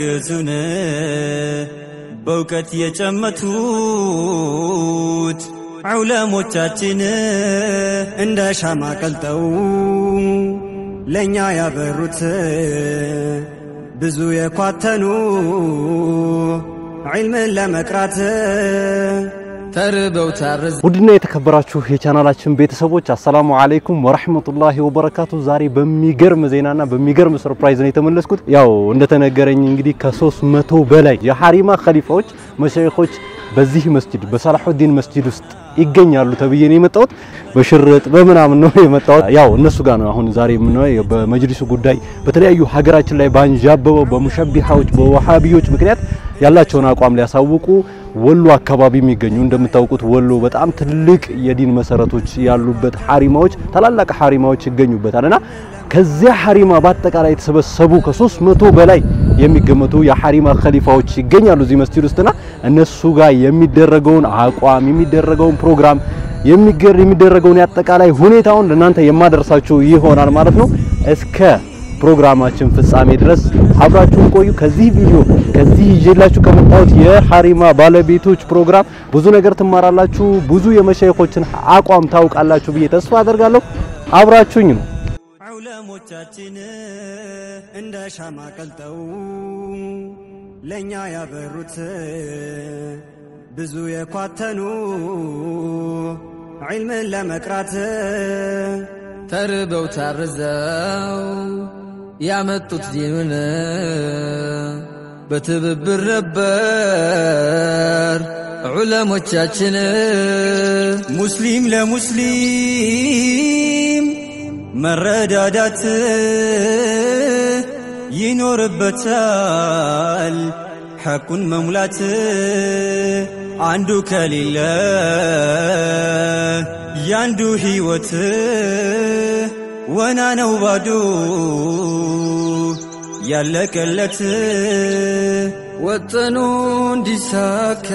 ግዙን በእውቀት የጨመቱት ዑለሞቻችን እንደ ሻማ ቀልጠው ለኛ ያበሩት ብዙ የኳተኑ ዒልምን ለመቅራት ተርበው ታርዘ ውድና የተከበራችሁ የቻናላችን ቤተሰቦች አሰላሙ አለይኩም ወራህመቱላሂ ወበረካቱ። ዛሬ በሚገርም ዜናና በሚገርም ሰርፕራይዝ ነው የተመለስኩት። ያው እንደተነገረኝ እንግዲህ ከ300 በላይ የሐሪማ ኸሊፋዎች መሸይኾች በዚህ መስጂድ በሰላሁዲን መስጂድ ውስጥ ይገኛሉ ተብዬ ነው የመጣሁት። በሽርጥ በመናምን ነው የመጣሁት። ያው እነሱ ጋር ነው አሁን ዛሬ ምን ነው በመጅሊሱ ጉዳይ በተለያዩ ሀገራችን ላይ ባንጃበበው በሙሸቢሃዎች በወሃቢዎች ምክንያት ያላቸውን አቋም ሊያሳውቁ ወሎ አካባቢ የሚገኙ እንደምታውቁት ወሎ በጣም ትልቅ የዲን መሰረቶች ያሉበት ሐሪማዎች ታላላቅ ሐሪማዎች ይገኙበታልና ከዚያ ሐሪማ በአጠቃላይ የተሰበሰቡ ከ300 በላይ የሚገመቱ የሐሪማ ኸሊፋዎች ይገኛሉ እዚህ መስጂድ ውስጥና እነሱ ጋር የሚደረገውን አቋም የሚደረገውን ፕሮግራም የሚደረገውን ያጠቃላይ ሁኔታውን ለናንተ የማደርሳችሁ ይሆናል ማለት ነው። እስከ ፕሮግራማችን ፍጻሜ ድረስ አብራችሁን ቆዩ። ከዚህ ቪዲዮ ከዚህ ይዤላችሁ ከመጣሁት የሐሪማ ባለቤቶች ፕሮግራም ብዙ ነገር ትማራላችሁ፣ ብዙ የመሸይኾችን አቋም ታውቃላችሁ ብዬ ተስፋ አደርጋለሁ። አብራችሁኝ ነው። ዑለሞቻችን እንደ ሻማ ቀልጠው ለኛ ያበሩት ብዙ የኳተኑ ዒልምን ለመቅራት ተርበው ታርዘው ያመጡት ዲኑን በትብብር ነበር ዑለሞቻችን ሙስሊም ለሙስሊም መረዳዳት ይኖርበታል ሐቁን መሙላት አንዱ ከሌለ ያንዱ ህይወት ወና ነው ባዶ ያለቀለት ወጥኑ እንዲሳካ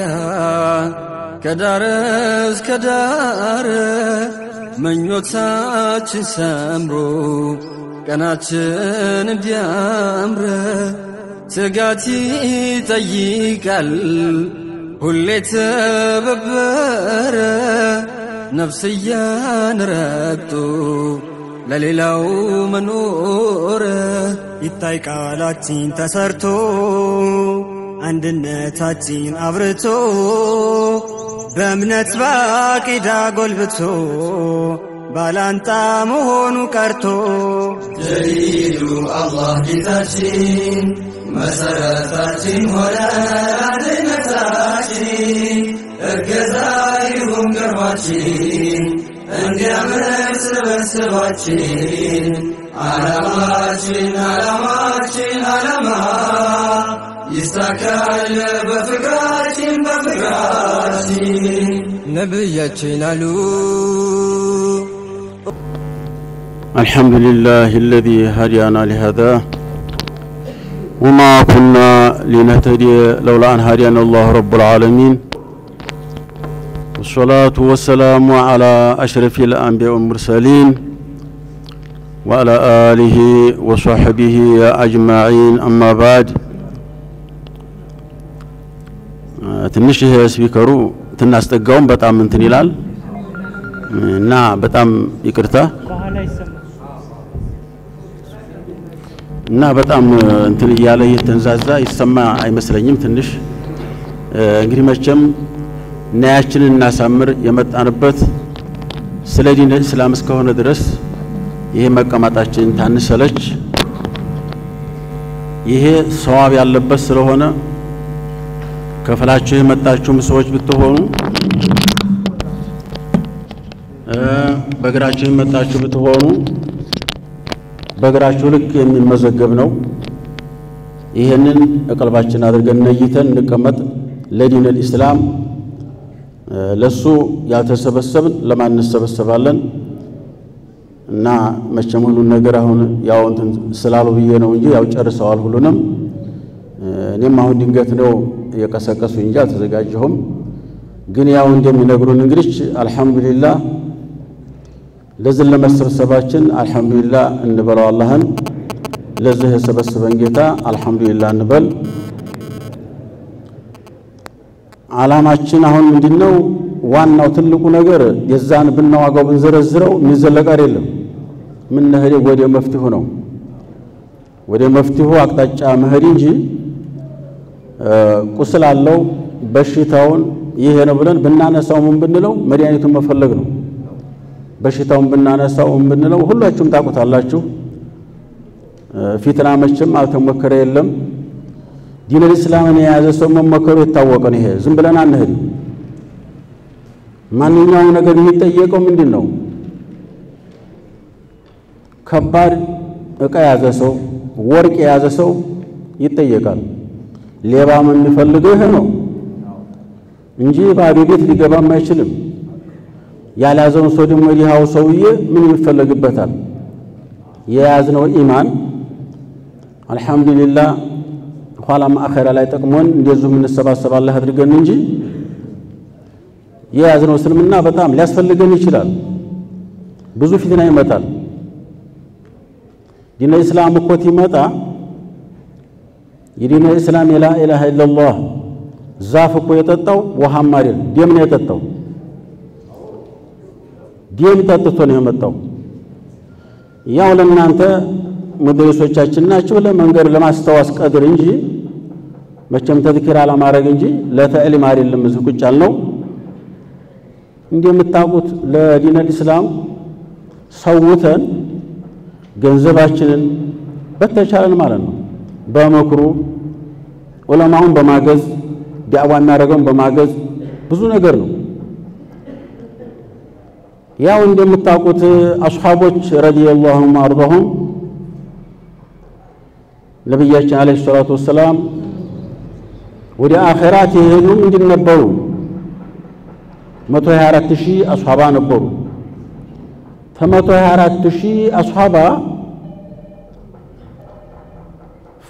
ከዳር እስከ ዳር ምኞታችን ሰምሮ ቀናችን እንዲያምር ትጋት ይጠይቃል ሁሌ ተበበረ ነፍስያን ረግጦ ለሌላው መኖር ይታይ ቃላችን ተሰርቶ አንድነታችን አብርቶ በእምነት ባቂዳ ጎልብቶ ባላንጣ መሆኑ ቀርቶ ደሊሉ አላህ ጌታችን መሰረታችን ሆነ አንድነታችን እገዛ ይሁን ቅርባችን እንዲያምር ስብስባችን ዓላማችን ዓላማ ይሳካል በፍቅራችን ነብያችን አሉ الحمد لله الذي هدانا لهذا وما كنا لنهتدي لولا أن هدانا الله رب العالمين والصلاة والسلام على أشرف الأنبياء والمرسلين وعلى آله وصحبه أجمعين أما بعد ትንሽ ስፒከሩ ትናስጠጋውን በጣም እንትን ይላል እና በጣም ይቅርታ እና በጣም እንትን ይያለ የተንዛዛ ይሰማ አይመስለኝም ትንሽ እንግዲህ መቼም ናያችንን እናሳምር የመጣንበት ስለ ዲን እስላም እስከሆነ ድረስ ይሄ መቀማጣችን ታንሰለች ይሄ ሰዋብ ያለበት ስለሆነ ከፈላችሁ የመጣችሁም ሰዎች ብትሆኑ በግራችሁ የመጣችሁ ብትሆኑ በግራችሁ ልክ የሚመዘገብ ነው። ይሄንን ቀልባችን አድርገን ነይተን እንቀመጥ ለዲን الاسلام ለሱ ያልተሰበሰብን ለማን እንሰበሰባለን እና መቼም ሁሉ ነገር አሁን ያው እንትን ስላሉ ብዬ ነው እንጂ ያው ጨርሰዋል ሁሉንም እኔም አሁን ድንገት ነው የቀሰቀሱ እንጂ አልተዘጋጀሁም ግን ያው እንደሚነግሩን እንግዲህ አልহামዱሊላህ ለዚህ ለመሰብሰባችን አልহামዱሊላህ እንበለው አላህን ለዚህ የሰበሰበን ጌታ አልহামዱሊላህ እንበል። ዓላማችን አሁን ምንድነው? ዋናው ትልቁ ነገር የዛን ብናዋጋው ብንዘረዝረው የሚዘለቅ አይደለም። ምን ነህሪ ወደ መፍትሄው ነው፣ ወደ መፍትሄው አቅጣጫ መሄድ እንጂ ቁስል አለው በሽታውን ይሄ ነው ብለን ብናነሳው ምን ብንለው መድኃኒቱን መፈለግ ነው። በሽታውን ብናነሳው ምን ብንለው ሁላችሁም ታውቁታላችሁ። ፊትና መቼም አልተሞከረ የለም። ዲን እስላምን የያዘ ሰው መመከሩ የታወቀ ነው። ይሄ ዝም ብለን አንሄድ። ማንኛውም ነገር የሚጠየቀው ምንድነው? ከባድ ዕቃ የያዘ ሰው ወርቅ የያዘ ሰው ይጠየቃል። ሌባም የሚፈልገው ይሄ ነው እንጂ ባዶ ቤት ሊገባም አይችልም። ያልያዘውን ሰው ደግሞ ይሃው ሰውዬ ምን ይፈልግበታል? የያዝነው ኢማን አልহামዱሊላህ ኋላም አኺራ ላይ ጠቅሞን እንደዚሁ የምንሰባሰብ አላህ አድርገን እንጂ የያዝነው እስልምና በጣም ሊያስፈልገን ይችላል። ብዙ ፊትና ይመጣል። ዲን እስላም እኮ ይመጣ የዲን እስላም ላ ኢላሃ ኢላላህ ዛፍ እኮ የጠጣው ውሃም አይደል ደም ነው የጠጣው። ደም ጠጥቶ ነው የመጣው። ያው ለእናንተ መድረሶቻችን ናቸው ለመንገር ለማስተዋስ ቀድር እንጂ መቼም ተذكر አለማድረግ እንጂ ለተዕሊም አይደለም። እዚህ ቁጭ ያልነው እንደምታውቁት ለዲን እስላም ሰውተን ገንዘባችንን በተቻለን ማለት ነው በመክሩ ዑለማውን በማገዝ ዳዕዋ እናደርገውን በማገዝ ብዙ ነገር ነው። ያው እንደምታውቁት አስሐቦች ረዲየላሁ ዐንሁም አርضهم ነብያችን አለይሂ ሰላቱ ወሰለም ወደ አኺራት የሄዱ እንድነበሩ 124000 አስሐባ ነበሩ። ከ124000 አስሐባ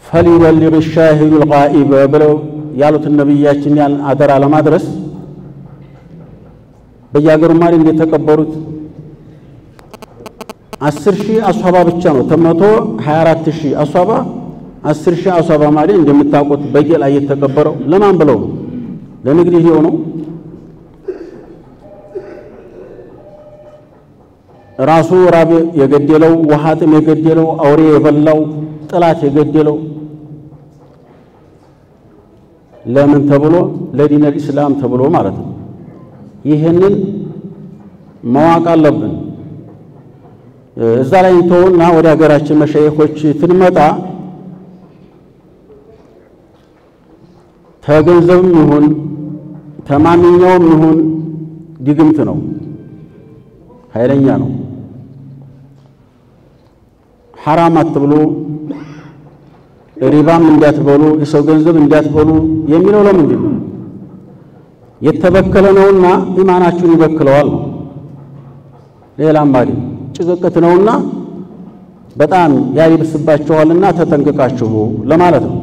فليبلغ الشاهد الغائب ብለው ያሉት ነብያችን ያን አደራ ለማድረስ በያገሩ ማሪ እንደተቀበሩት 10000 አስሐባ ብቻ ነው። 124000 አስሐባ 10000 አስሐባ ማሪ እንደምታውቁት በጌላ እየተቀበረው ለማን ብለው ለንግድ ይሄው ነው። ራሱ ራብ የገደለው ወሃጥም የገደለው አውሬ የበላው ጥላት የገደለው ለምን ተብሎ ለዲን እስላም ተብሎ ማለት ነው። ይሄንን ማወቅ አለብን። እዛ ላይ እንተውና ወደ ሀገራችን መሸይኾች ትንመጣ ተገንዘብም ይሁን ተማንኛውም ይሁን ድግምት ነው፣ ኃይለኛ ነው። ሐራም አትብሉ ሪባም እንዳትበሉ የሰው ገንዘብ እንዳትበሉ የሚለው ለምንድን ነው? የተበከለ ነውና ኢማናችሁን ይበክለዋል። ሌላም ማለት ጭቅቅት ነውና በጣም ያይብስባችኋልና ተጠንቅቃችሁ ለማለት ነው።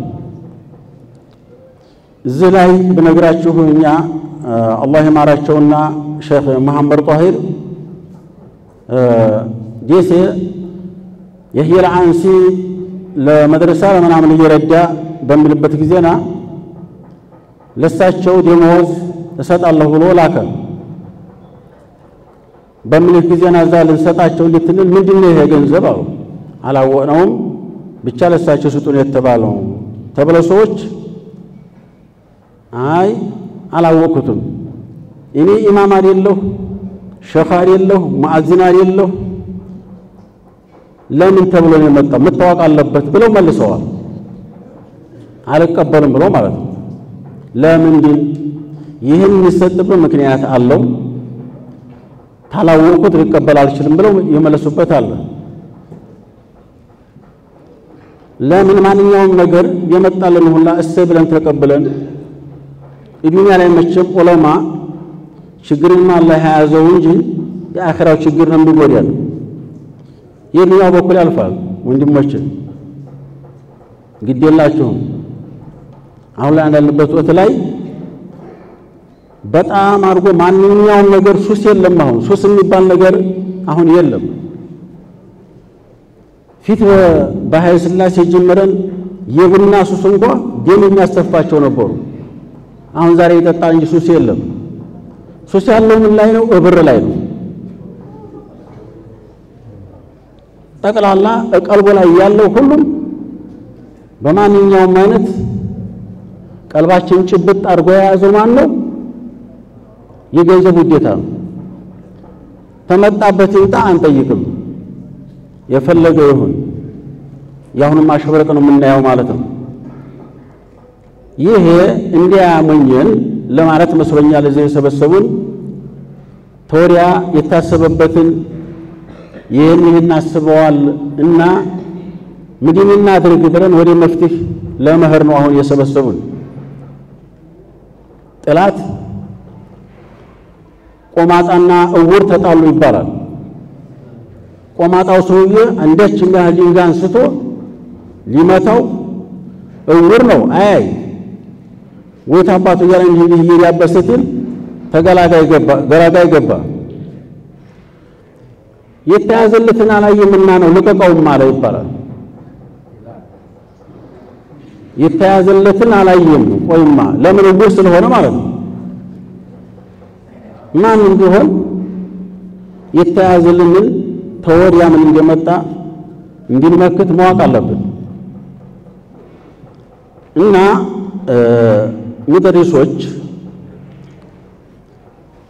እዚህ ላይ በነግራችሁ እኛ አላህ ይማራቸውና ሼኽ መሐመድ ጧሂር ዲሴ የህየል አንሲ ለመድረሳ ለምናምን እየረዳ በሚልበት ጊዜና ለሳቸው ደሞዝ እሰጣለሁ ብሎ ላከ። በሚል ጊዜና እዛ ልንሰጣቸው እንድትንል ምንድነው ይሄ ገንዘብ አሉ። አላወቅነውም ብቻ ለሳቸው ስጡን የተባለው ተብለው ሰዎች አይ አላወቅኩትም እኔ ኢማም አይደለሁ ሼኽ አይደለሁ ሙአዚን አይደለሁ ለምን ተብሎ ነው የመጣው መታወቅ አለበት ብለው መልሰዋል። አልቀበልም ብለው ማለት ነው። ለምን ግን ይሄን የሚሰጥበት ምክንያት አለው። ታላወቁት ሊቀበል አልችልም ብለው የመለሱበት አለ። ለምን ማንኛውም ነገር የመጣልን ሁላ እሰይ ብለን ተቀበለን ዱንያ ላይ መቼም ዑለማ ችግርን አላህ ያዘው እንጂ የአኺራው ችግር ነው የሚጎዳል። የዱንያው በኩል ያልፋል። ወንድሞች ግዴላችሁም አሁን ላይ እንዳለበት ወቅት ላይ በጣም አርጎ ማንኛውም ነገር ሱስ የለም። አሁን ሱስ የሚባል ነገር አሁን የለም። ፊት በኃይለ ሥላሴ ጀመረን የቡና ሱስ እንኳን ደም የሚያስተፋቸው ነበሩ። አሁን ዛሬ የጠጣ እንጂ ሱስ የለም። ሱስ ያለው ምን ላይ ነው? ብር ላይ ነው። ጠቅላላ ቀልቦ ላይ ያለው ሁሉም በማንኛውም አይነት ቀልባችን ጭብጥ አድርጎ የያዘው ማን ነው? የገንዘብ ውዴታ ነው። ተመጣበት ይምጣ አንጠይቅም፣ የፈለገው ይሁን። ያሁንም ማሽበረቅ ነው የምናየው ማለት ነው። ይሄ እንዲያመኘን ለማለት መስሎኛል እዚህ የሰበሰቡን ተወሪያ የታሰበበትን ይህን አስበዋል እና ምንድነው አድርግ ብለን ወደ መፍትሄ ለመህር ነው አሁን የሰበሰቡን። ጥላት ቆማጣና እውር ተጣሉ ይባላል። ቆማጣው ሰውዬ አንዳች ያህል ድንጋይ አንስቶ ሊመታው እውር ነው አይ ወይት አባቱ ያለ እንጂ ያበሰትን ተገላጋይ ገባ የተያዘለትን አላየምና ነው ልቀቀው ማለት ይባላል። የተያዘለትን አላየም ቆይማ ለምን እውር ስለሆነ ማለት ነው። ማን እንደሆነ የተያዘለንን ተወዲያ ምን እንደመጣ እንዲመክት ማወቅ አለብን። እና ሙደሪሶች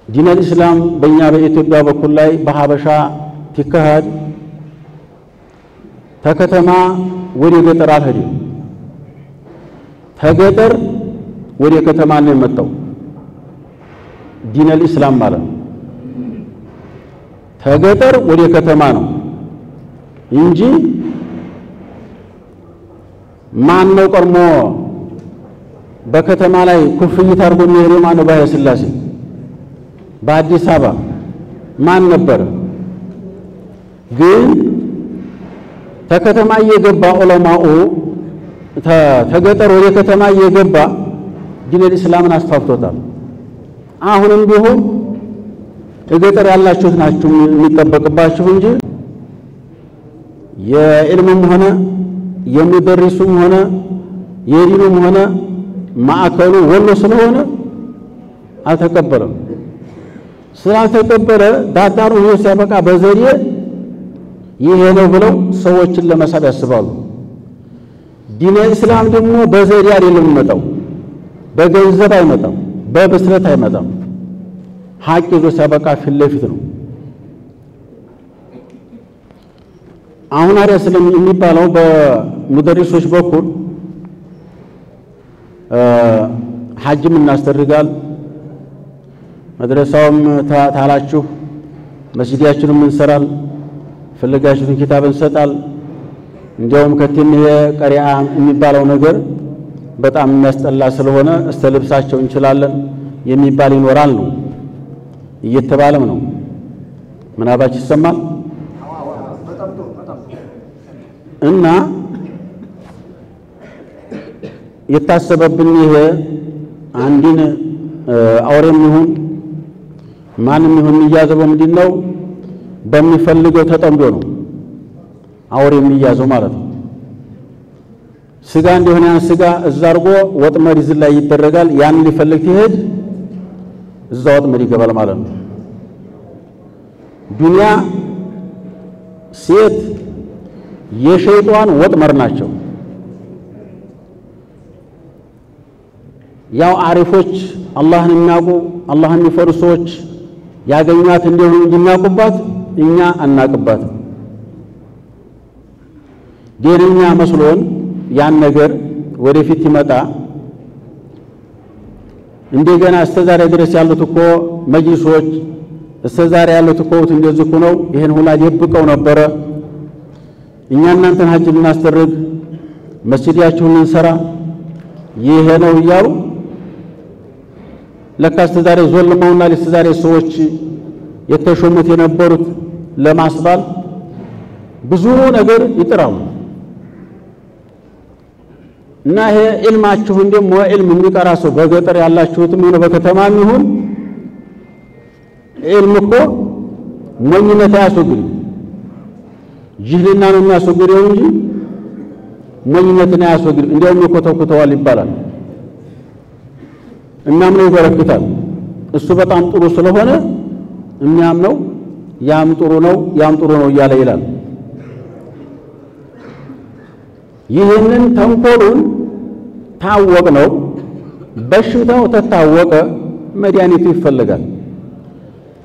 ዲነል እስላም በእኛ በኢትዮጵያ በኩል ላይ በሐበሻ ትከሃድ ተከተማ ወደ ገጠር አልሄድም። ተገጠር ወደ ከተማ ነው የመጣው ዲነል እስላም ማለት ተገጠር ወደ ከተማ ነው እንጂ ማን ነው ቀርሞ በከተማ ላይ ኩፍይት አድርጎ የሚሄደው ማን ነው? በኃይለ ሥላሴ በአዲስ አበባ ማን ነበር? ግን ተከተማ እየገባ ዑለማኡ ተገጠር ወደ ከተማ እየገባ ዲነል እስላምን አስፋፍቶታል። አሁንም ቢሆን ገጠር ያላችሁት ናችሁ የሚጠበቅባችሁ እንጂ የዕልምም ሆነ የሙደሪሱም ሆነ የዲኑም ሆነ ማዕከሉ ወሎ ስለሆነ አልተቀበለም። ስላልተቀበለ ዳዳሩ ነው ሲያበቃ በዘዴ ይሄ ነው ብለው ሰዎችን ለመሳብ ያስባሉ። ዲነል እስላም ደግሞ በዘዴ አይደለም የሚመጣው፣ በገንዘብ አይመጣም፣ በብስለት አይመጣም። ሐቅ ይዞ ሲያበቃ ፊት ለፊት ነው። አሁን አሪያ ስለሚባለው በሙደሪሶች በኩል ሐጅም እናስተርጋል፣ መድረሳውም ታላችሁ መስጂዳችንም እንሰራል፣ ፍልጋችሁን ኪታብ እንሰጣል። እንዲያውም ከቲን የቀሪዓ የሚባለው ነገር በጣም የሚያስጠላ ስለሆነ እስተ ልብሳቸው እንችላለን የሚባል ይኖራል ነው እየተባለም ነው። ምናባች ይሰማል እና የታሰበብን ይሄ አንድን አውሬም ይሁን ማንም ይሁን የሚያዘው ምንድነው በሚፈልገው ተጠምዶ ነው አውሬ የሚያዘው ማለት ነው። ስጋ እንደሆነ ያን ስጋ እዛ አድርጎ ወጥመድ ይዝ ላይ ይደረጋል። ያን ሊፈልግ ይሄድ እዛ ወጥመድ ይገባል ማለት ነው። ዱንያ ሴት የሸይጣን ወጥመድ ናቸው። ያው አሪፎች አላህን የሚያውቁ አላህን የሚፈሩ ሰዎች ያገኟት እንደሆነ እንዲናቁባት እኛ አናቅባት። ዲነኛ መስሎን ያን ነገር ወደፊት ይመጣ እንደገና እስተዛሬ ድረስ ያሉት እኮ መጅሊሶች እስተዛሬ ያሉት እኮ እንደዚህ ነው ይሄን ሁላ ደብቀው ነበረ። እኛ እናንተን ሐጅ ልናስተርግ መስጂዳችሁን እንሰራ ይሄ ነው እያሉ ለካ እስተዛሬ ዞልመውና ለእስተዛሬ ሰዎች የተሾሙት የነበሩት ለማስባል ብዙ ነገር ይጥራሉ። እና ይሄ ዒልማችሁን ደግሞ ዒልም የሚቀራ ሰው በገጠር ያላችሁትም ሆነ በከተማም ይሁን ዒልም እኮ ሞኝነት አያስወግድም። ጅህልና ነው የሚያስወግደው እንጂ ሞኝነትን አያስወግድም። እንዲያውም ይኮተኩተዋል ይባላል። እናምነው ይበረክታል። እሱ በጣም ጥሩ ስለሆነ የሚያምነው ያም ጥሩ ነው እያለ ይላል። ይህንን ተንኮሉን ታወቅ ነው በሽታው ተታወቀ መድኃኒቱ ይፈልጋል።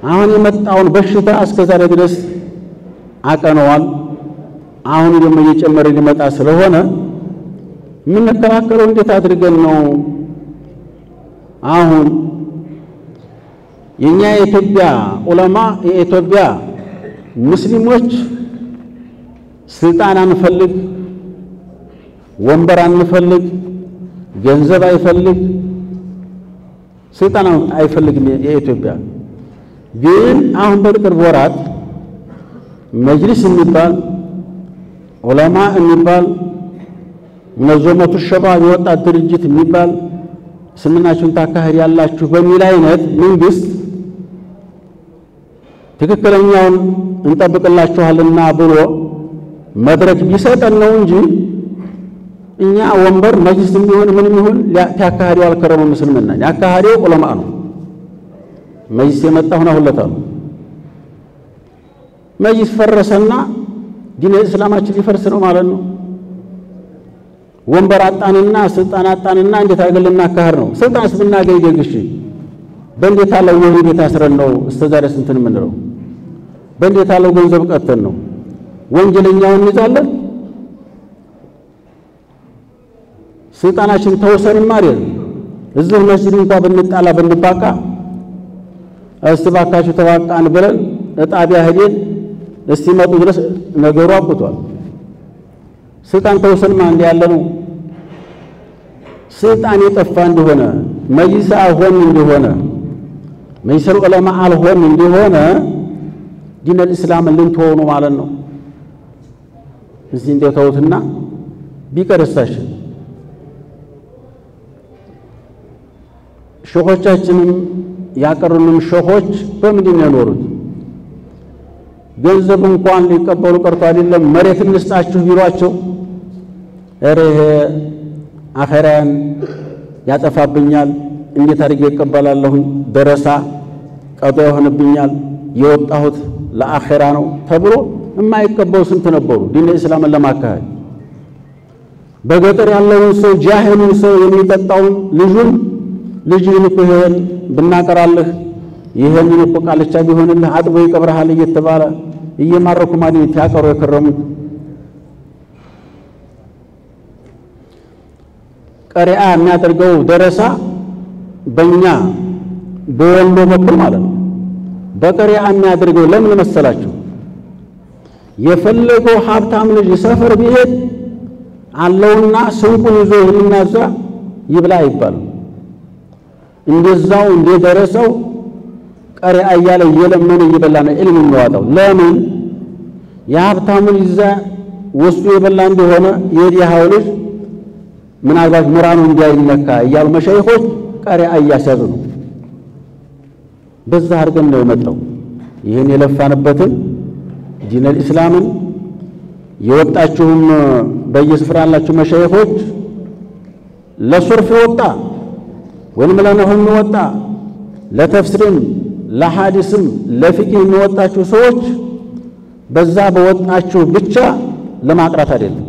አሁን የመጣውን በሽታ እስከዛሬ ድረስ አቀነዋል። አሁን ደግሞ እየጨመረ ሊመጣ ስለሆነ የምንከላከለው እንዴት አድርገን ነው? አሁን የኛ የኢትዮጵያ ዑለማ የኢትዮጵያ ሙስሊሞች ስልጣን አንፈልግ፣ ወንበር አንፈልግ፣ ገንዘብ አይፈልግ፣ ስልጣን አይፈልግም። የኢትዮጵያ ግን አሁን በቅርብ ወራት መጅሊስ የሚባል ዑለማ የሚባል منظمة الشباب የወጣት ድርጅት የሚባል ስምናችሁን ታካሂድ ያላችሁ በሚል አይነት መንግስት ትክክለኛውን እንጠብቅላችኋልና ብሎ መድረክ ቢሰጠን ነው እንጂ እኛ ወንበር መጅሊስ የሚሆን ምን ይሁን ታካሂደው አልከረመም። ምስልምና ያካሂደው ዑለማ ነው። መጅሊስ የመጣው ነው ሁለታው መጅሊስ ፈረሰና ዲን እስላማችን ሊፈርስ ነው ማለት ነው። ወንበር አጣንና ስልጣን አጣንና እንዴት አገለና አካህር ነው። ስልጣንስ ብናገኝ ደግሽ በእንዴት አለው ወህኒ ቤት አስረን ነው እስተዛሬ ስንትን ምንድነው? በእንዴት አለው ገንዘብ ቀተን ነው ወንጀለኛውን እንይዛለን። ስልጣናችን ተወሰን ማሪል እዚህ መስጂድ እንኳን ብንጣላ ብንባቃ እስባካችሁ ተዋቃን ብለን ለጣቢያ ሄደን እስቲመጡ ድረስ ነገሩ አብቷል። ስልጣን ተወሰን ማን ያለ ነው? ስልጣን የጠፋ እንደሆነ መጅሊስ አልሆን እንደሆነ መጅሊስ ዑለማ አልሆን እንደሆነ ዲን الاسلام ልንተው ነው ማለት ነው። እዚህ እንደተውትና ቢቀርሳሽ ሸኾቻችንም ያቀሩንም ሸኾች በምንድን ነው የኖሩት? ገንዘብ እንኳን ሊቀበሉ ቀርቶ አይደለም መሬት እንስጣችሁ ቢሏቸው እረህ አኸራን ያጠፋብኛል እንዴት አድርጌ እቀበላለሁ? ደረሳ ቀዶ ይሆንብኛል የወጣሁት ለአኺራ ነው ተብሎ የማይቀበሉ ስንት ነበሩ? ዲን እስላምን ለማካሄድ በገጠር ያለውን ሰው ጃሂሉን ሰው የሚጠጣውን ልጅን እኮ ይሄን ብናቀራለህ ይሄንን እኮ ቃልቻ ቢሆንልህ አጥቦ ይቀብርሃል እየተባለ እየማረኩ ማለት ያቀሩ የከረሙት ቀሪአ የሚያደርገው ደረሳ በእኛ በወንዶ በኩል ማለት ነው። በቀሪአ የሚያደርገው ለምን መሰላችሁ? የፈለገው ሀብታም ልጅ ሰፈር ቢሄድ አለውና ስንቁን ይዞ ይልናዛ ይብላ ይባል። እንደዛው እንደደረሰው ቀሪአ እያለ እየለመነ እየበላ ነው ኢልም የሚዋጣው። ለምን የሀብታሙ ይዛ ወስዶ የበላ እንደሆነ የዲሃው ልጅ ምናልባት ሙራኑ እንዳይነካ እያሉ መሻይኾች ቀሪአ እያሰሩ ነው። በዛ አድርገን ነው የመጣው። ይህን የለፋንበትን ዲን الاسلامን የወጣችሁም በየስፍራ ያላችሁ መሻይኾች ለሱርፍ ወጣ ወይም ለነህም ወጣ ለተፍሲርም ለሐዲስም ለፊቅህ የሚወጣችሁ ሰዎች በዛ በወጣችሁ ብቻ ለማቅራት አይደለም።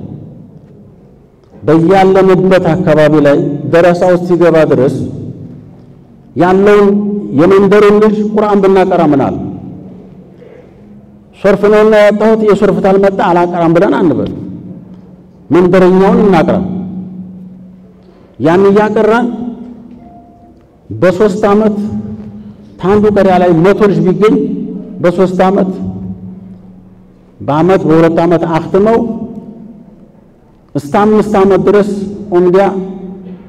በያለንበት አካባቢ ላይ ደረሳው ሲገባ ድረስ ያለውን የመንደሩን ልጅ ቁርአን ብናቀራ ምናል ሶርፍ ነውና ያጣሁት የሶርፍ ታልመጣ አላቀራም ብለን አንበል። መንደረኛውን እናቀራ ያን ያቀራን በ3 አመት ታንዱ ቀሪያ ላይ 100 ልጅ ቢገኝ በ3 አመት በአመት በ2 አመት አክተመው እስከ 5 አመት ድረስ ኡምዲያ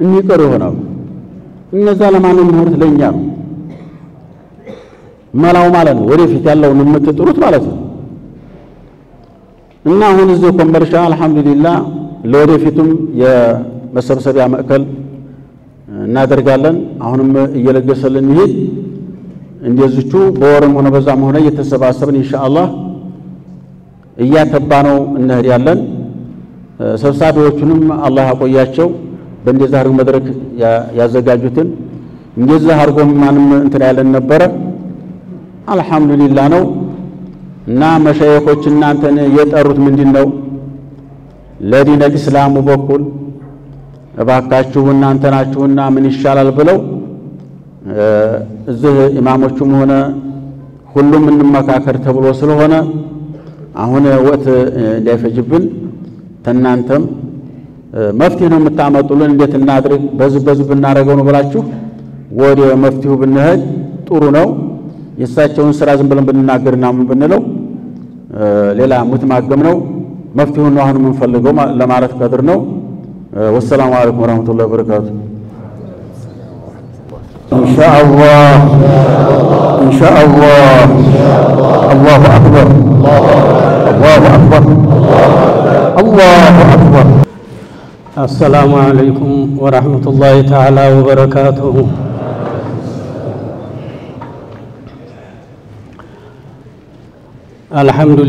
እንይቀር ይሆናል። እነዛ ለማንም ሆርት ለኛ ነው መላው ማለት ነው። ወደፊት ያለውን የምትጥሩት ማለት ነው። እና አሁን እዚህ ኮምበርሻ አልহামዱሊላህ ለወደፊቱም የመሰብሰቢያ ማዕከል እናደርጋለን። አሁንም እየለገሰልን ይሄድ እንደዚቹ በወርም ሆነ በዛም ሆነ እየተሰባሰብን ኢንሻአላህ እያተባነው እንሄዳለን። ሰብሳቢዎቹንም አላህ ያቆያቸው በእንደዛ አርጎ መድረክ ያዘጋጁትን እንደዛ አርጎ ማንም እንትን ያለን ነበረ። አልহামዱሊላህ ነው እና መሻይኾች እናንተን የጠሩት ምንድነው ለዲን الاسلام በኩል እባካችሁ እናንተ ናችሁና ምን ይሻላል ብለው እዚህ ኢማሞቹም ሆነ ሁሉም እንመካከር ተብሎ ስለሆነ አሁን ወጥ እንዳይፈጅብን ተናንተም መፍትሄ ነው የምታመጡልን እንዴት እናድርግ በዚህ ብናረገው ነው ብላችሁ ወደ መፍትሄው ብንሄድ ጥሩ ነው። የሳቸውን ስራ ዝም ብለን ብንናገርና ምን ብንለው ሌላ ሙትማገም ነው። መፍትሄው ነው አሁን የምንፈልገው ለማለት ቀድር ነው። ወሰላሙ አለይኩም ወራህመቱላሂ ወበረካቱ። ኢንሻአላህ አላሁ አክበር አላሁ አክበር አላሁ አክበር። السلام عليكم ورحمة الله تعالى وبركاته. الحمد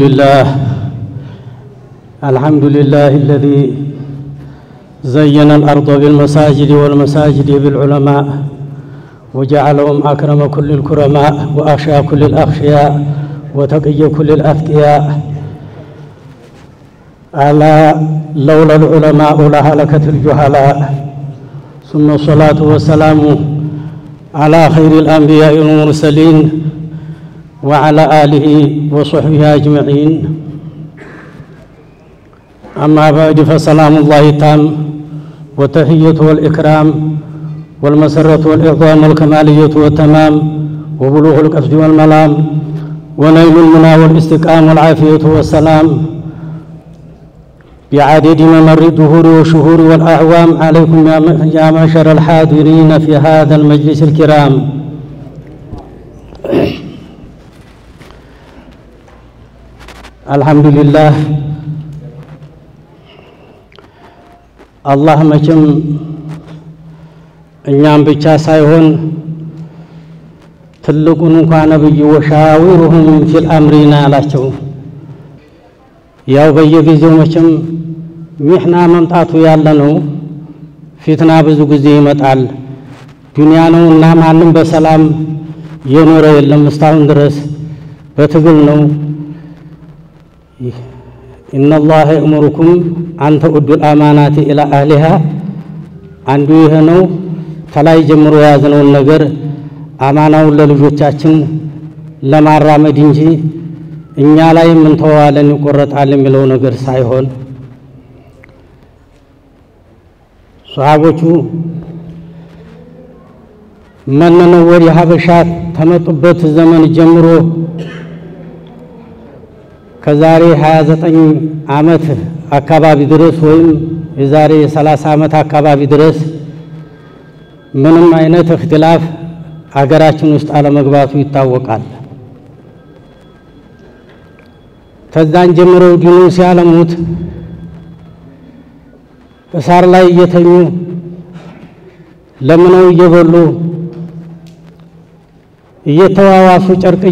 لله الذي زين الأرض بالمساجد والمساجد بالعلماء وجعلهم أكرم كل الكرماء وأخشى كل الأخشياء وتقي كل الأتقياء. ألا لولا العلماء لهلكت الجهلاء. ثم الصلاة والسلام على خير الأنبياء والمرسلين وعلى آله وصحبه أجمعين. أما بعد فسلام الله التام والتحية والإكرام والمسرة والإعظام والكمالية والتمام وبلوغ القصد والملام ونيل المنى والاستقام والعافية والسلام بعدد ممر الدهور والشهور والأعوام عليكم يا معشر الحاضرين في هذا المجلس الكرام. الحمد لله. الله መቼም እኛም ብቻ ሳይሆን ትልቁን እንኳን ነብዩ ወሻዊሩሁም ፊል አምሪና አላቸው። ያው በየጊዜው መቼም ሚህና መምጣቱ ያለ ነው። ፊትና ብዙ ጊዜ ይመጣል። ዱንያ ነውና ማንም በሰላም የኖረ የለም እስካሁን ድረስ በትግል ነው። إن الله يأمركم أن تؤدوا الأمانات إلى أهلها. አንዱ ይሄ ነው። ተላይ ጀምሮ ያዝነውን ነገር አማናውን ለልጆቻችን ለማራመድ እንጂ እኛ ላይ ምን ተዋለን ይቆረጣል የሚለው ነገር ሳይሆን ሷሃቦቹ መነነው ወደ ሀበሻ ተመጡበት ዘመን ጀምሮ ከዛሬ 29 ዓመት አካባቢ ድረስ ወይም የዛሬ 30 ዓመት አካባቢ ድረስ ምንም አይነት እክትላፍ አገራችን ውስጥ አለመግባቱ ይታወቃል። ከዛን ጀምረው ዲኑን ሲያለሙት በሳር ላይ እየተኙ ለምነው እየበሉ እየተዋዋሱ ጨርቅ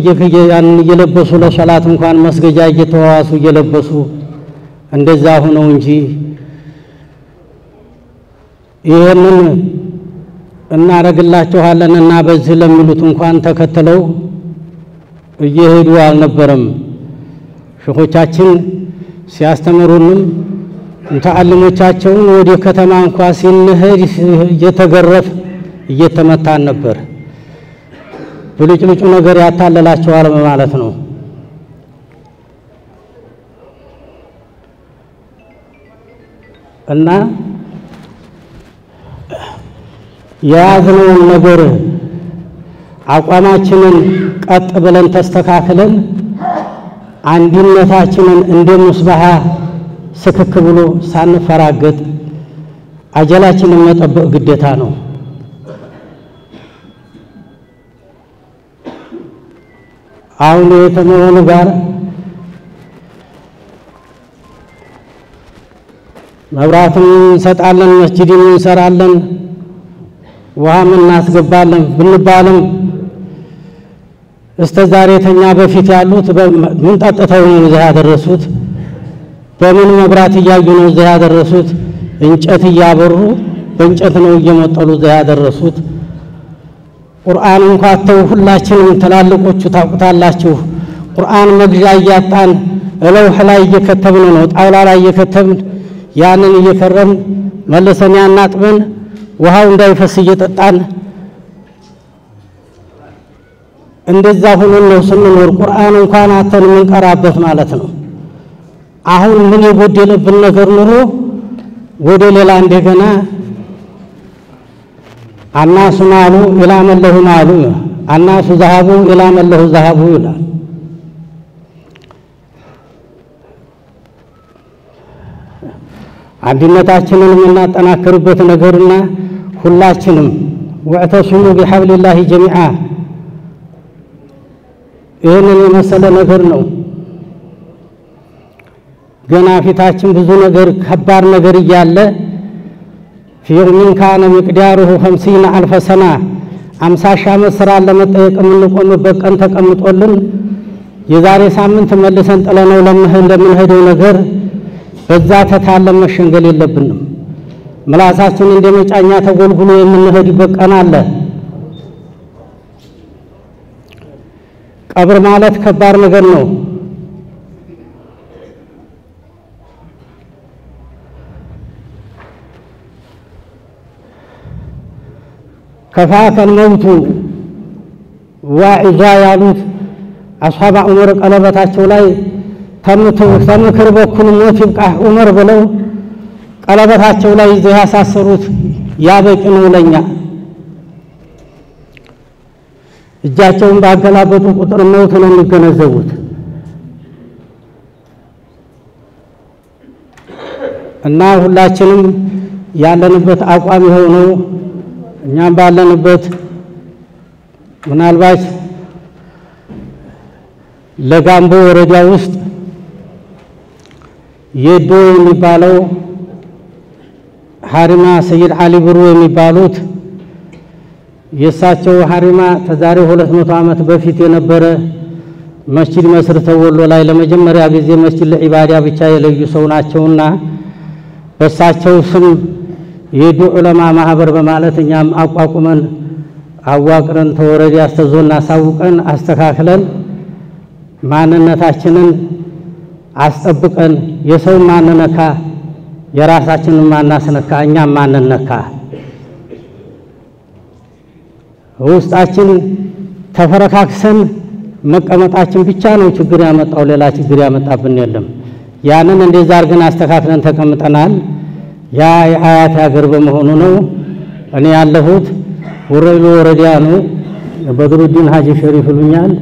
ያን እየለበሱ ለሶላት እንኳን መስገጃ እየተዋዋሱ እየለበሱ እንደዛ ሆነው እንጂ ይሄንን እናረግላችኋለንና በዚህ ለሚሉት እንኳን ተከተለው እየሄዱ አልነበረም። ሸኾቻችን ሲያስተምሩንም ተዓልሞቻቸውን ወደ ከተማ እንኳን ሲንሄድ እየተገረፍ እየተመታን ነበር። ብልጭልጩ ነገር ያታለላቸዋል ማለት ነው። እና የያዝነውን ነገር አቋማችንን ቀጥ ብለን ተስተካክለን አንድነታችንን እንደ ሙስባሃ ስክክ ብሎ ሳንፈራገጥ አጀላችንን መጠበቅ ግዴታ ነው። አሁን የተመሆኑ ጋር መብራትም እንሰጣለን፣ መስጂድም እንሰራለን፣ ውሃም እናስገባለን ብንባልም እስከ ዛሬ ተኛ በፊት ያሉት ምን ጠጥተው ነው እዚህ ያደረሱት? በምን መብራት እያዩ ነው እዚያ ያደረሱት? እንጨት እያበሩ በእንጨት ነው እየመጠሉ እዚያ ያደረሱት። ቁርአን እንኳን ተው ሁላችንም ትላልቆቹ ታውቁታላችሁ። ቁርአን መግዣ እያጣን ለውህ ላይ እየከተብን ነው፣ ጣውላ ላይ እየከተብን ያንን እየከረም መልሰን ያናጥበን ውሃው እንዳይፈስ እየጠጣን እንደዛ ሆነን ነው ስንኖር ቁርአን እንኳን አተን ምንቀራበት ማለት ነው። አሁን ምን የጎደለብን ነገር ኑሮ ወደ ሌላ እንደገና الناس مالوا إلى من له مالوا الناس ذهبوا إلى من له ذهبوا ይላል። አንድነታችንን የምናጠናክርበት ነገርና ሁላችንም ወዕተሲሙ ቢሐብሊላሂ ጀሚዓ ይህንን የመሰለ ነገር ነው። ገና ፊታችን ብዙ ነገር ከባድ ነገር እያለ في يوم كان مقداره 50,000 سنة 50 ሺህ ዓመት ስራ ለመጠየቅ የምንቆምበት ቀን ተቀምጦልን የዛሬ ሳምንት መልሰን ጥለነው እንደምንሄደው ነገር በዛ ተታለም መሸንገል የለብንም። ምላሳችን እንደ መጫኛ ተጎልጉሎ የምንሄድበት ቀን አለ። ቀብር ማለት ከባድ ነገር ነው። كفاك الموت واعزا ያሉት አስሐባ ዑመር ቀለበታቸው ላይ ተምክር በኩል ሞት ይብቃ ዑመር ብለው ቀለበታቸው ላይ ያሳሰሩት ያበቂ ነው ለኛ። እጃቸውን ባገላበጡ ቁጥር ሞት ነው የሚገነዘቡት። እና ሁላችንም ያለንበት አቋም ይሆነው እኛም ባለንበት ምናልባት ለጋምቦ ወረዳ ውስጥ የዶ የሚባለው ሐሪማ ሰይድ አሊ ብሩ የሚባሉት የሳቸው ሐሪማ ተዛሬ 200 ዓመት በፊት የነበረ መስጂድ መስርተው ወሎ ላይ ለመጀመሪያ ጊዜ መስጂድ ለዒባዳ ብቻ የለዩ ሰው ናቸውና በሳቸው ስም የዱ ዑለማ ማህበር በማለት እኛም አቋቁመን አዋቅረን ተወረዲ አስተዞና ሳውቀን አስተካክለን ማንነታችንን አስጠብቀን የሰው ማንነካ የራሳችንን ማናስነካ እኛም ማንነካ ውስጣችን ተፈረካክሰን መቀመጣችን ብቻ ነው ችግር ያመጣው፣ ሌላ ችግር ያመጣብን የለም። ያንን እንደዛ አርገን አስተካክለን ተቀምጠናል። ያ የአያት ሀገር በመሆኑ ነው። እኔ ያለሁት ወረኢሉ ወረዳ ነው። በድሩዲን ሀጂ ሸሪፍ ይሉኛል።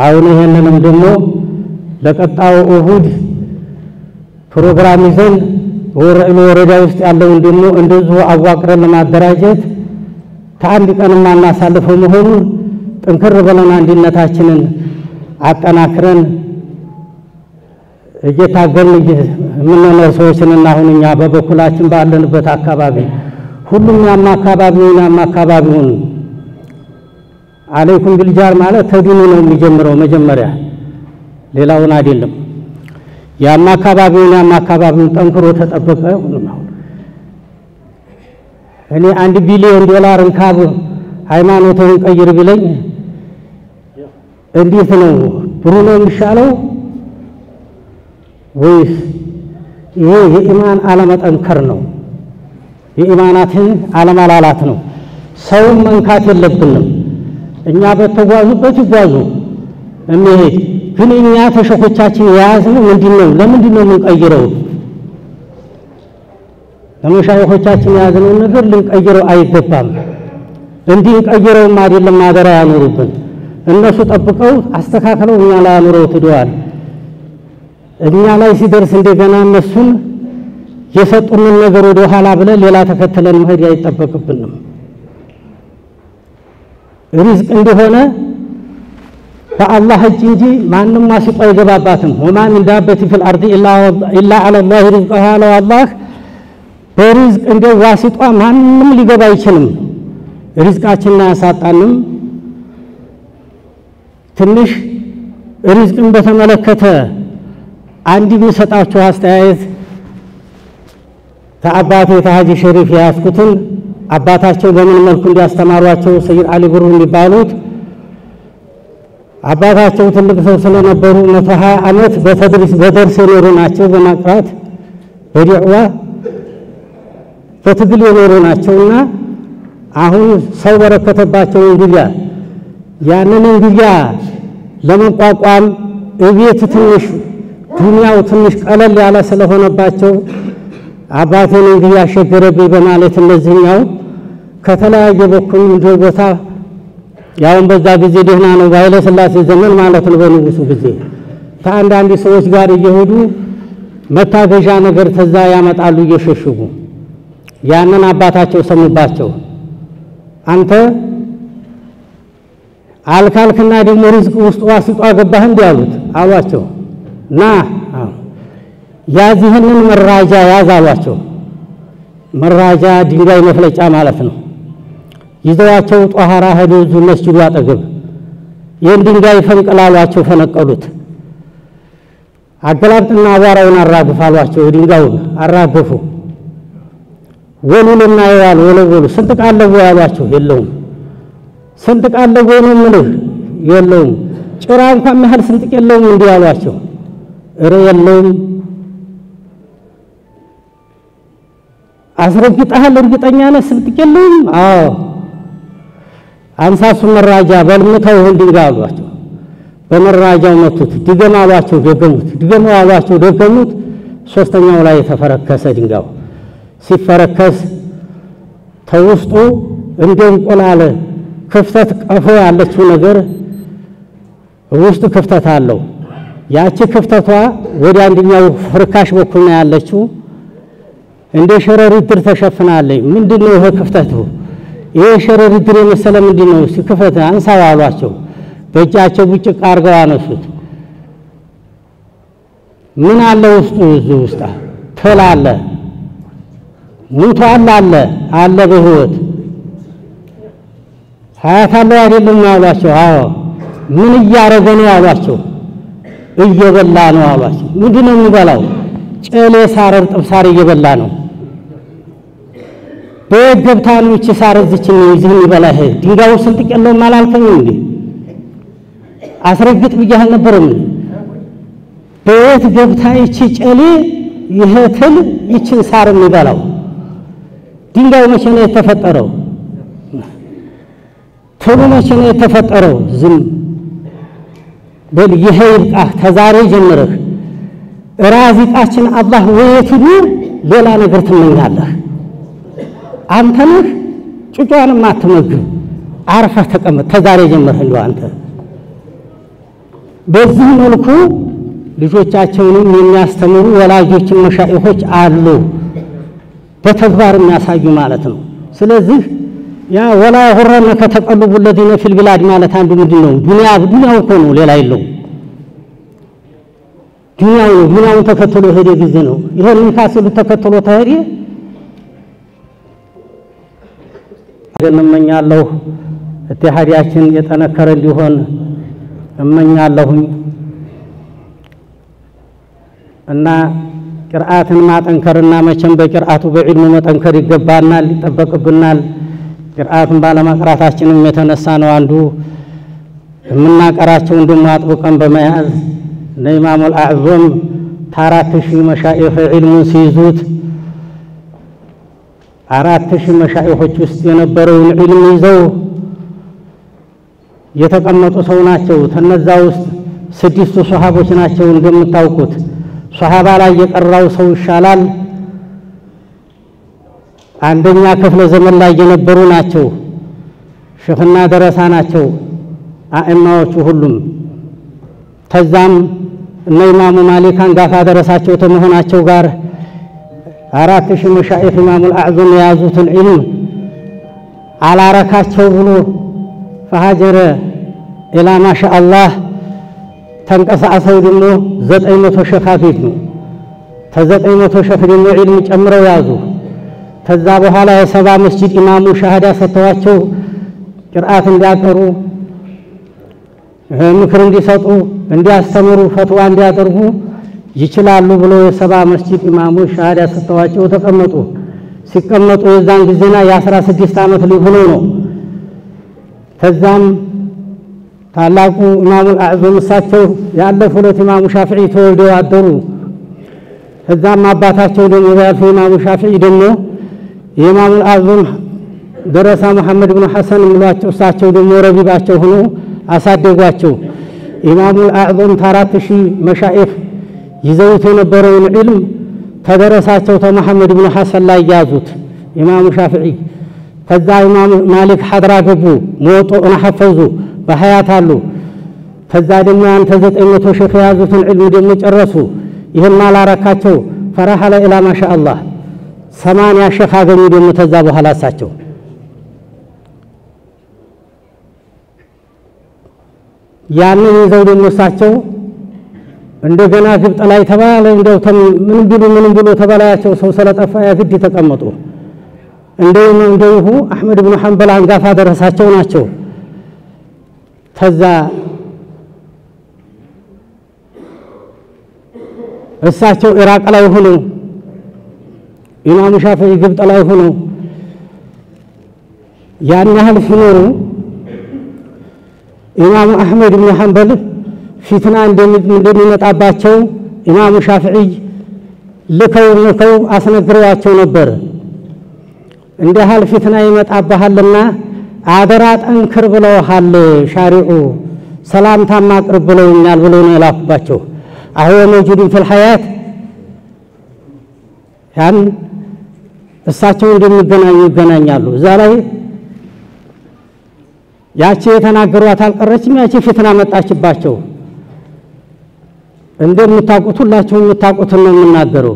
አሁን ይሄንንም ደግሞ ለቀጣው እሁድ ፕሮግራም ይዘን ወረኢሉ ወረዳ ውስጥ ያለውን ደግሞ እንደዚሁ አዋቅረን ለማደራጀት ከአንድ ቀን ማናሳልፈው መሆኑ ጥንክር ብለን አንድነታችንን አጠናክረን እየታገልን የምንኖር ሰዎችንና አሁንኛ በበኩላችን ባለንበት አካባቢ ሁሉም ያማካባቢውን አለይኩም ቢልጃር ማለት ተዲኑ ነው የሚጀምረው መጀመሪያ ሌላውን አይደለም። ያማካባቢውን ጠንክሮ ተጠበቀ ነው። እኔ $1 ቢሊዮን እንካብ ሃይማኖትን ቀይር ቢለኝ እንዴት ነው ብሩ ነው የሚሻለው ወይስ ይሄ የኢማን አለመጠንከር ነው? የኢማናትን አለማላላት ነው። ሰው መንካት የለብንም። እኛ በተጓዙበት ይጓዙ እንሄድ። ግን እኛ ተሸኮቻችን ያያዝነው ምንድነው? ለምንድነው የምንቀይረው? ለመሻይኾቻችን ያያዝነው ነገር ልንቀይረው አይገባም። እንዲህ ቀይረውም አይደለም ማደራ ያኖሩብን። እነሱ ጠብቀው አስተካክለው እኛ ላይ ያኖረው ትደዋል። እኛ ላይ ሲደርስ እንደገና እነሱን የሰጡንን ነገር ወደ ኋላ ብለን ሌላ ተከተለን መሄድ አይጠበቅብንም። ሪዝቅ እንደሆነ በአላህ እጅ እንጂ ማንም ማስቆ አይገባባትም። ወማ ሚን ዳበቲ ፊል አርዲ ኢላ ዐለ ላሂ ሪዝቁሃ አላህ በሪዝቅ እንደ ዋሲጧ ማንም ሊገባ አይችልም። ሪዝቃችንን አያሳጣንም። ትንሽ ሪዝቅን በተመለከተ አንድ የሚሰጣቸው አስተያየት ተአባቴ ተሐጂ ሸሪፍ ያስኩትን አባታቸው በምን መልኩ እንዲያስተማሯቸው ሰይድ አሊ ብሩ የሚባሉት አባታቸው ትልቅ ሰው ስለነበሩ 120 ዓመት በተድሪስ በደርስ የኖሩ ናቸው። በማቅራት በዲዕዋ በትግል የኖሩ ናቸውና አሁን ሰው በረከተባቸው እንግዲያ ያንን እንግዲያ ለመቋቋም እቤት ትንሽ ዱንያው ትንሽ ቀለል ያለ ስለሆነባቸው አባቴን እንግዲያ አሸገረብኝ በማለት እነዚህኛው ከተለያየ በኩል እንደ ቦታ ያውን በዛ ጊዜ ደህና ነው ባይለ ስላሴ ዘመን ማለት ነው በንጉሱ ጊዜ ታንዳንዲ ሰዎች ጋር እየሄዱ መታገዣ ነገር ተዛ ያመጣሉ እየሸሽጉ ያንን አባታቸው ሰሙባቸው። አንተ አልካልክና ደግሞ ሪዝቅ ውስጥ ዋስጧ ገባህ እንዲያሉት አሏቸው። ና ያዚህንን መራጃ ያዛሏቸው። መራጃ ድንጋይ መፍለጫ ማለት ነው። ይዘዋቸው ጧሃራ ሄዱ መስጂዱ አጠገብ ይህን ድንጋይ ፈንቅላሏቸው ፈነቀሉት። አገላብጥና አቧራውን አራግፋሏቸው ድንጋዩን አራገፉ። ወሉልና ያያል ወለወሉ ስንጥቃለው ያሏቸው የለውም። ስንጥቃለው ነው ምንህ የለውም። ጭራ እንኳን መሃል ስንጥቅ የለውም እንዲህ ያሏቸው። እረ የለውም። አስረግጠሃል እርግጠኛ ነህ ስንጥቅ የለውም? አዎ አንሳሱ መራጃ በልምተው ድንጋይ አሏቸው። በመራጃው መቱት። ድገም አሏቸው ደገሙት። ድገም አሏቸው ደገሙት። ሶስተኛው ላይ ተፈረከሰ ድንጋዩ። ሲፈረከስ ተውስጡ እንደ እንቁላል ክፍተት ቀፎ ያለችው ነገር ውስጥ ክፍተት አለው። ያቺ ክፍተቷ ወደ አንደኛው ፍርካሽ በኩል ነው ያለችው። እንደ ሸረሪት ድር ተሸፍናለች። ምንድነው ይሄ ክፍተቱ? ይሄ ሸረሪት ድር የመሰለ ምንድነው? ሲከፈት አንሳው አሏቸው። በእጃቸው ብጭቅ አርገው አነሱት። ምን አለ ውስጡ? እዚህ ውስጥ ትል አለ። ሙቷል አለ በህይወት ሀያት አለው አይደለም አሏቸው። አዎ ምን እያረገ ነው አሏቸው። እየበላ ነው አሏቸው። ምንድነው የሚበላው? ጨሌ ሳር እርጥብ ሳር እየበላ ነው። በገብታ ነው እቺ ሳር እዚችን ይዝህን ይበላህ። ድንጋዩ ስንጥቅ የለውም አላልከኝ እንዴ? አስረግጥ ብዬ አልነበረም? በየት ገብታ እቺ ጨሌ ይሄ ትል ይችን ሳር የሚበላው? ድንጋዩ መቼ ነው የተፈጠረው? ትሉ መቼ ነው የተፈጠረው? ዝም በል ይሄ ይብቃ። ተዛሬ ጀምረህ ራዚቃችን አላህ ወይቱዱ ሌላ ነገር ትመኛለህ። አንተ ነህ ጩጫንም አትመግብ። አርፈህ ተቀመጥ። ተዛሬ ጀምረህ እንደው አንተ በዚህ መልኩ ልጆቻቸውንም የሚያስተምሩ ወላጆችን መሻኢኾች አሉ በተግባር የሚያሳዩ ማለት ነው። ስለዚህ ያ ወላ ሁረነ ከተቀልቡ الذين في البلاد ማለት አንዱ ምንድነው? ዱንያው እኮ ነው ሌላ የለውም። ዱንያውን ተከትሎ ሄደ ጊዜ ነው። ይሄንን ካስሉ ተከትሎ ታሄደ እመኛለሁ። እትሃዲያችን የጠነከረ እንዲሆን እመኛለሁኝ እና ቅርአትን ማጠንከርና መቼም በቅርአቱ በዕልሙ መጠንከር ይገባናል፣ ይጠበቅብናል። ቅርአትን ባለማቅራታችንም የተነሳ ነው አንዱ የምናቀራቸው እንደሞ አጥብቀን በመያዝ ለኢማሙል አዕዘም 4000 መሻኢኽ ዒልሙን ሲይዙት 4000 መሻኢኾች ውስጥ የነበረውን ዒልም ይዘው የተቀመጡ ሰው ናቸው። ተነዛ ውስጥ 6 ሱሐቦች ናቸው እንደምታውቁት። ሱሐባ ላይ የቀራው ሰው ይሻላል። አንደኛ ክፍለ ዘመን ላይ የነበሩ ናቸው። ሸኽና ደረሳ ናቸው አእማዎቹ ሁሉም። ተዛም እነ ኢማሙ ማሊክ አንጋፋ ደረሳቸው ተመሆናቸው ጋር 4000 መሻኢኽ ኢማሙል አዕዘም የያዙትን ዒልም አላረካቸው ብሎ ፈሃጀረ ኢላ ማሻአላህ ተንቀሳቀሰው ደግሞ 900 ሸኽ አፊት ነው። ከ900 ሸኽ ደግሞ ዒልም ጨምረው ያዙ። ከዛ በኋላ የሰባ መስጂድ ኢማሙ ሻሃዳ ሰጥተዋቸው ቅርአት እንዲያቀሩ ምክር እንዲሰጡ እንዲያስተምሩ ፈትዋ እንዲያደርጉ ይችላሉ ብሎ የሰባ መስጂድ ኢማሞች ሻሃዳ ሰጥተዋቸው ተቀመጡ። ሲቀመጡ የዛን ጊዜና የ16 ዓመት ልጅ ሆኖ ነው። ከዛም ታላቁ ኢማሙ አዕዘም እሳቸው ያለፉለት ኢማሙ ሻፊዒ ተወልደው አደሩ። ከዛም አባታቸው ደግሞ ያለፈው ኢማሙ ሻፊዒ ደግሞ የኢማሙ አዕዘም ደረሳ መሐመድ ብን ሐሰን የሚሏቸው እሳቸው ደግሞ ረቢባቸው ሆኖ አሳደጓቸው። ኢማሙ አዕዘም 4000 መሻኢኽ ይዘውት የነበረውን ዒልም ተደረሳቸው ተመሐመድ ብን ሐሰን ላይ ያዙት ኢማሙ ሻፊዒ። ከዛ ኢማሙ ማሊክ ሐድራ ገቡ ሞጦን ሐፈዙ በሐያት አሉ። ከዛ ደግሞ አንተ 900 ሼኽ ያዙትን ዒልም ደግሞ ጨረሱ። ይሄን ማላረካቸው ፈራሐለ ኢላ ማሻአላህ 80 ሼኽ አገኙ። ደግሞ ተዛ በኋላ እሳቸው ያንን ይዘው ደግሞ እሳቸው እንደገና ግብጥ ላይ ተባለ እንደው ምንም ቢሉ ተባላያቸው ሰው ስለጠፋ ያግድ ተቀመጡ። እንደው አህመድ ብን ሐንበል አንጋፋ ደረሳቸው ናቸው። ተዛ እሳቸው ኢራቅ ላይ ሆኖ ኢማሙ ሻፊዒ ግብጥ ላይ ሆኖ ያን ያህል ሲኖሩ ኢማሙ አህመድ ብን ሐንበል ፊትና እንደሚመጣባቸው ኢማሙ ሻፊዒ ልከው አስነግረዋቸው ነበር። እንደ ሐል ፊትና ይመጣባልና አደራ ጠንክር ብለውሃል ሻሪዑ ሰላምታ ማቅርብ ብለውኛል ብለው ነው ያላኩባቸው። አሁን መውጁድን في الحياة ያን እሳቸው እንደሚገናኛሉ እዛ ላይ ያቺ የተናገሯት አልቀረችም። ያቺ ፊትና መጣችባቸው። እንደምታውቁት ሁላችሁ የምታውቁት ነው የምናገረው።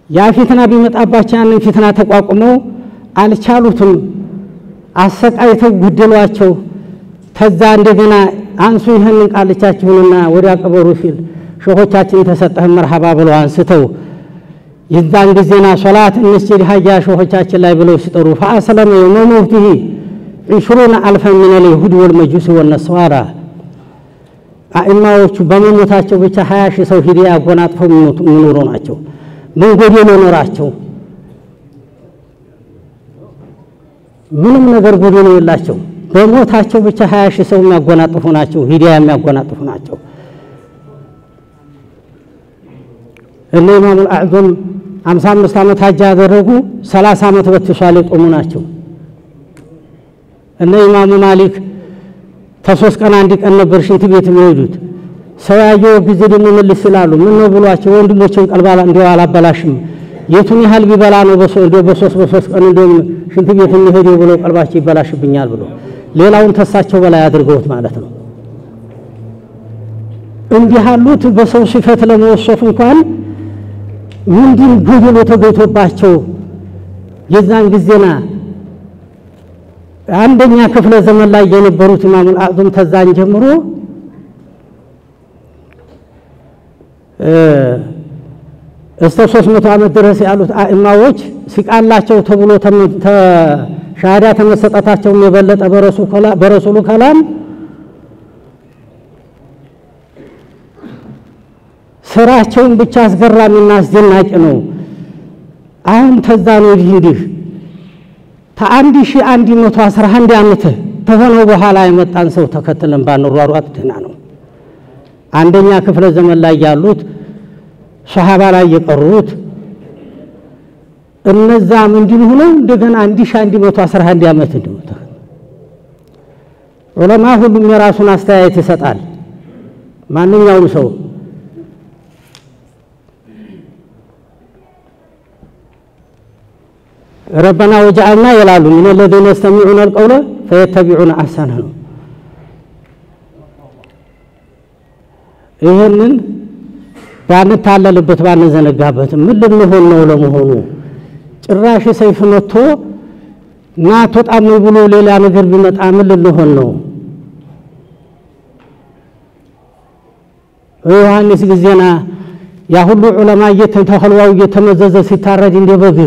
ያ ፊትና ቢመጣባቸው ያንን ፊትና ተቋቁመው አልቻሉትም። አሰቃይተው ጉድሏቸው ተዛ እንደገና አንሱ ይሄንን ቃልቻችሁንና ወዲያ ቀበሩ ሲል ሸሆቻችን ተሰጠህ መርሐባ ብለው አንስተው የዛን ጊዜና ሶላት እንስጂድ ሀያ ሸሆቻችን ላይ ብለው ሲጠሩ ፈአሰለመ የመውቲሂ 20,000 من اليهود والمجوس والنصارى አኢማዎቹ በመሞታቸው ብቻ 20,000 ሰው ሂዳያ አጎናጥፈው የሚኖሩ ናቸው። ምን ጎደሎ ኖራቸው? ምንም ነገር ጎደሎ የላቸው። በሞታቸው ብቻ 20,000 ሰው የሚያጎናጥፉ ናቸው። ሂዳያ የሚያጎናጥፉ ናቸው። እነ ኢማሙ አዕዘም 55 ዓመት ሐጅ ያደረጉ 30 ዓመት በተሻለ ጦሙ ናቸው። እነ ኢማሙ ማሊክ ተሶስት ቀን አንድ ቀን ነበር ሽንት ቤት የሚሄዱት። ሰው ያየው ጊዜ ደግሞ መልስ ይላሉ። ምን ነው ብሏቸው ወንድሞችን ቀልባላ እንዲያው አላበላሽም የቱን ያህል ቢበላ ነው በሶስት ቀን እንደም ሽንት ቤት የሚሄደው ብሎ ቀልባቸው ይበላሽብኛል ብሎ ሌላውን ተሳቸው በላይ አድርገውት ማለት ነው። እንዲህ ያሉት በሰው ሲፈት ለመወሰፍ እንኳን ምንድን ጎደሎ ተገይቶባቸው የዛን ጊዜና አንደኛ ክፍለ ዘመን ላይ የነበሩት ኢማሙ አዕዘም ተዛን ጀምሮ እስከ 300 ዓመት ድረስ ያሉት አኢማዎች ሲቃላቸው ተብሎ ሻሃዳ ተመሰጣታቸው የበለጠ በረሱሉ ከላም ስራቸውን ብቻ አስገራሚና አስደናቂ ነው። አሁን ተዛን ወዲህ ከ1111 ዓመት ተሆነ በኋላ የመጣን ሰው ተከትለን ባንሯሯጥ ደህና ነው። አንደኛ ክፍለ ዘመን ላይ ያሉት ሱሐባ ላይ የቀሩት እነዛም እንዲሆኑ እንደገና 1111 ዓመት እንደሞተ ዑለማ ሁሉም የራሱን አስተያየት ይሰጣል። ማንኛውም ሰው ربنا وجعلنا يلالو من الذين يستمعون القول فيتبعون احسنه ይሄንን ባንታለልበት ባንዘነጋበት ምን ልንሆን ነው ለመሆኑ? ጭራሽ ሰይፍ መጥቶ ና ተጣሙ ብሎ ሌላ ነገር ቢመጣ ምን ልንሆን ነው? ዮሐንስ ጊዜና ያ ሁሉ ዑለማ እየተተኸልዋው እየተመዘዘ ሲታረድ እንደበግ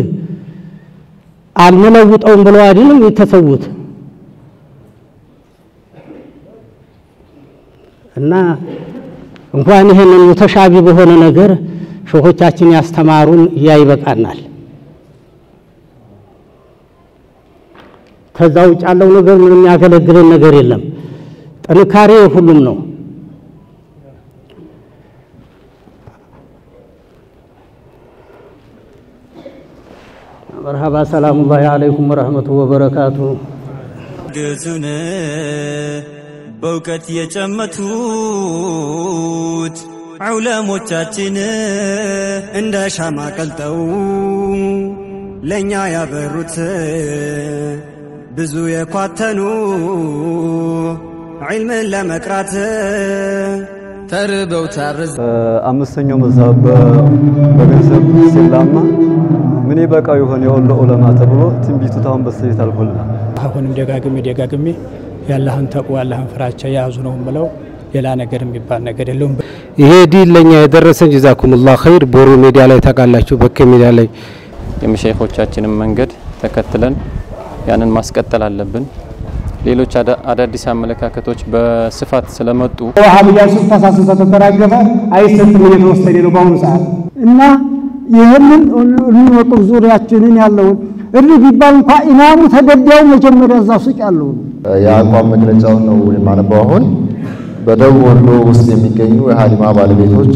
አልመለውጠውም ብለው አይደለም የተሰውት እና እንኳን ይሄንን ተሻቢ በሆነ ነገር ሸሆቻችን ያስተማሩን ያይበቃናል ከዛው ጫለው ነገር ምንም ያገለግለን ነገር የለም ጥንካሬ ሁሉም ነው مرحبا سلام الله عليكم ورحمته وبركاته ግዙን በእውቀት የጨመቱት ዑለሞቻችን እንደ ሻማ ቀልጠው ለኛ ያበሩት ብዙ የኳተኑ ዒልምን ለመቅራት ተርበው ታርዘ አምስተኛው መዛብ በገንዘብ ሲላማ ምን ይበቃው ይሆን የወሎ ዑለማ ተብሎ ትንቢቱ ታውን በሰይት አልፎልና አሁንም ደጋግሜ ያላህን ተቅዋ ያላህን ፍራቻ ያዙ ነው ብለው ሌላ ነገር የሚባል ነገር የለም ይሄ ዲን ለኛ የደረሰን ጀዛኩሙላህ ኸይር ቦሩ ሚዲያ ላይ ታቃላችሁ በከ ሚዲያ ላይ የመሸይኾቻችንን መንገድ ተከትለን ያንን ማስቀጠል አለብን ሌሎች አዳዲስ አመለካከቶች በስፋት ስለመጡ ወሃቢያ ተሳሰተ ተተራገፈ አይሰጥም የተወሰደ ነው ባሁን ሰዓት እና ይሄንን እንወቀው ዙሪያችንን ያለውን ቢባል እንኳን ኢማሙ ተገዳው መጀመሪያ እዛው ሱቅ ያለው የአቋም መግለጫው ነው የማነበው አሁን በደቡብ ወሎ ውስጥ የሚገኙ የሃሊማ ባለቤቶች